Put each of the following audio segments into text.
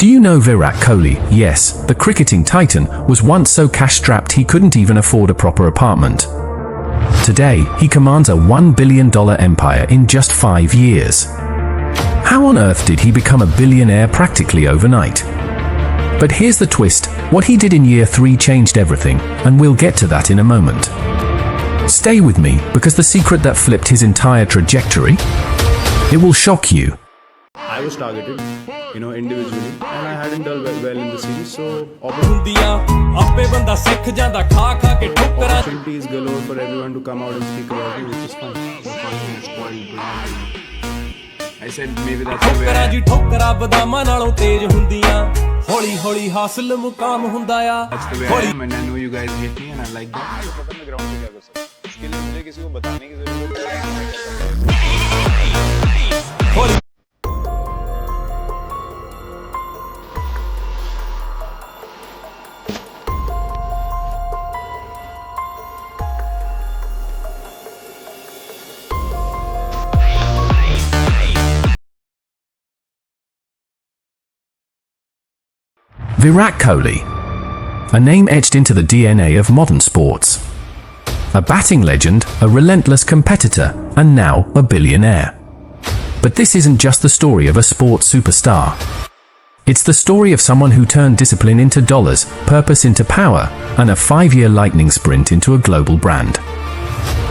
Do you know Virat Kohli? Yes, the cricketing titan was once so cash-strapped he couldn't even afford a proper apartment. Today, he commands a $1 billion empire in just 5 years. How on earth did he become a billionaire practically overnight? But here's the twist: what he did in year 3 changed everything, and we'll get to that in a moment. Stay with me, because the secret that flipped his entire trajectory, it will shock you. I was targeted, individually, and I hadn't done well in the series, so opportunities galore for everyone to come out and speak about it, which is fine. I said maybe that's the way. That's the way I am, and I know you guys hate me, and I like that. Virat Kohli, a name etched into the DNA of modern sports. A batting legend, a relentless competitor, and now a billionaire. But this isn't just the story of a sports superstar. It's the story of someone who turned discipline into dollars, purpose into power, and a 5-year lightning sprint into a global brand.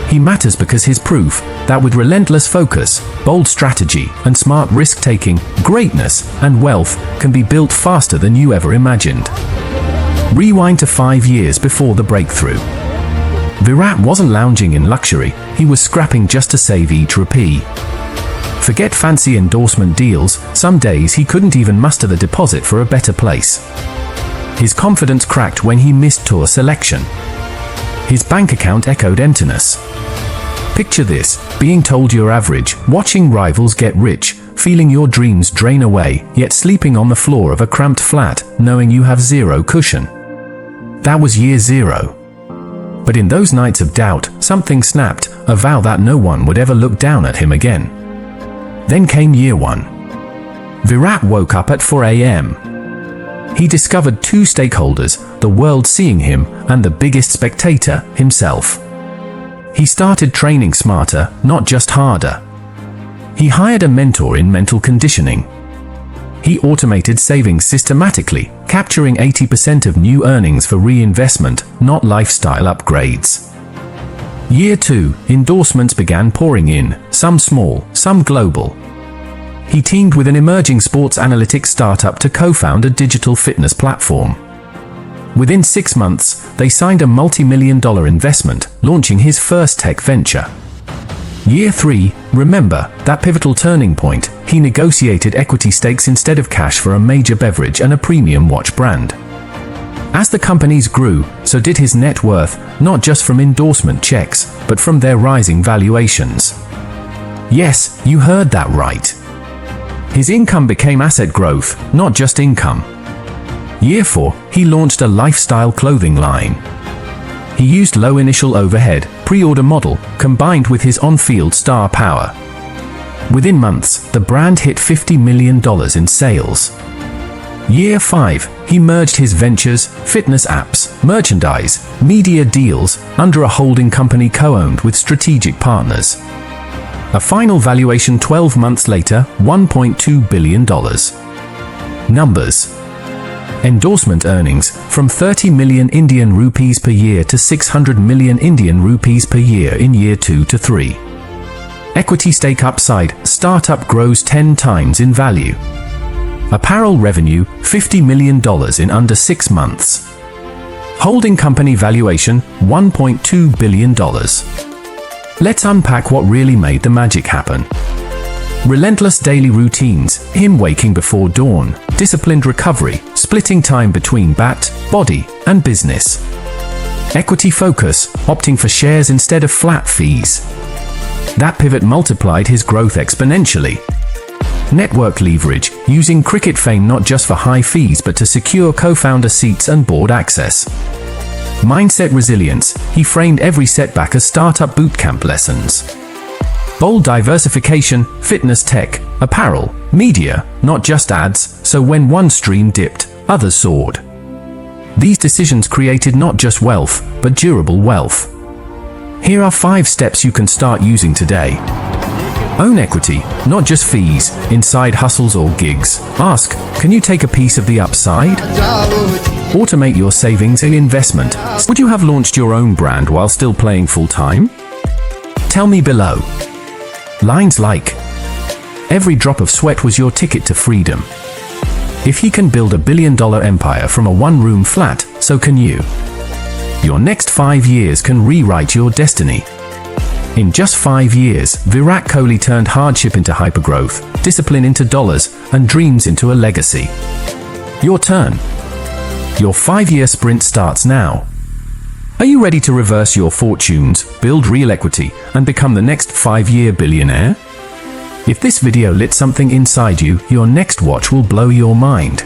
He matters because he's proof that with relentless focus, bold strategy, and smart risk-taking, greatness and wealth can be built faster than you ever imagined. Rewind to 5 years before the breakthrough. Virat wasn't lounging in luxury, he was scrapping just to save each rupee. Forget fancy endorsement deals, some days he couldn't even muster the deposit for a better place. His confidence cracked when he missed tour selection. His bank account echoed emptiness. Picture this: being told you're average, watching rivals get rich, feeling your dreams drain away, yet sleeping on the floor of a cramped flat, knowing you have zero cushion. That was year 0. But in those nights of doubt, something snapped, a vow that no one would ever look down at him again. Then came year 1. Virat woke up at 4 a.m. He discovered 2 stakeholders, the world seeing him, and the biggest spectator, himself. He started training smarter, not just harder. He hired a mentor in mental conditioning. He automated savings systematically, capturing 80% of new earnings for reinvestment, not lifestyle upgrades. Year 2, endorsements began pouring in, some small, some global. He teamed with an emerging sports analytics startup to co-found a digital fitness platform. Within 6 months, they signed a multi-million-dollar investment, launching his first tech venture. Year 3, remember, that pivotal turning point, he negotiated equity stakes instead of cash for a major beverage and a premium watch brand. As the companies grew, so did his net worth, not just from endorsement checks, but from their rising valuations. Yes, you heard that right. His income became asset growth, not just income. Year 4, he launched a lifestyle clothing line. He used low initial overhead, pre-order model, combined with his on-field star power. Within months, the brand hit $50 million in sales. Year 5, he merged his ventures, fitness apps, merchandise, media deals, under a holding company co-owned with strategic partners. A final valuation 12 months later, $1.2 billion. Numbers. Endorsement earnings, from 30 million Indian rupees per year to 600 million Indian rupees per year in year 2 to 3. Equity stake upside, startup grows 10 times in value. Apparel revenue, $50 million in under 6 months. Holding company valuation, $1.2 billion. Let's unpack what really made the magic happen. Relentless daily routines, him waking before dawn, disciplined recovery, splitting time between bat, body, and business. Equity focus, opting for shares instead of flat fees. That pivot multiplied his growth exponentially. Network leverage, using cricket fame not just for high fees but to secure co-founder seats and board access. Mindset resilience, he framed every setback as startup bootcamp lessons. Bold diversification, fitness tech, apparel, media, not just ads, so when one stream dipped, others soared. These decisions created not just wealth, but durable wealth. Here are 5 steps you can start using today. Own equity, not just fees, in side hustles or gigs. Ask, can you take a piece of the upside? Automate your savings and investment. Would you have launched your own brand while still playing full-time? Tell me below. Lines like, every drop of sweat was your ticket to freedom. If he can build $1 billion empire from a one-room flat, so can you. Your next 5 years can rewrite your destiny. In just 5 years, Virat Kohli turned hardship into hypergrowth, discipline into dollars, and dreams into a legacy. Your turn. Your 5-year sprint starts now. Are you ready to reverse your fortunes, build real equity, and become the next 5-year billionaire? If this video lit something inside you, your next watch will blow your mind.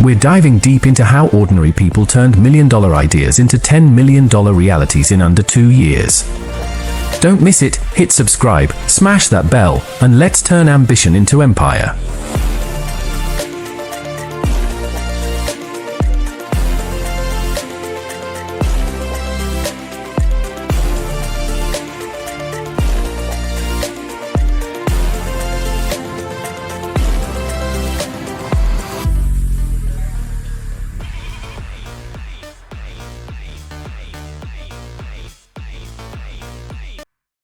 We're diving deep into how ordinary people turned $1 million ideas into $10 million realities in under 2 years. Don't miss it, hit subscribe, smash that bell, and let's turn ambition into empire.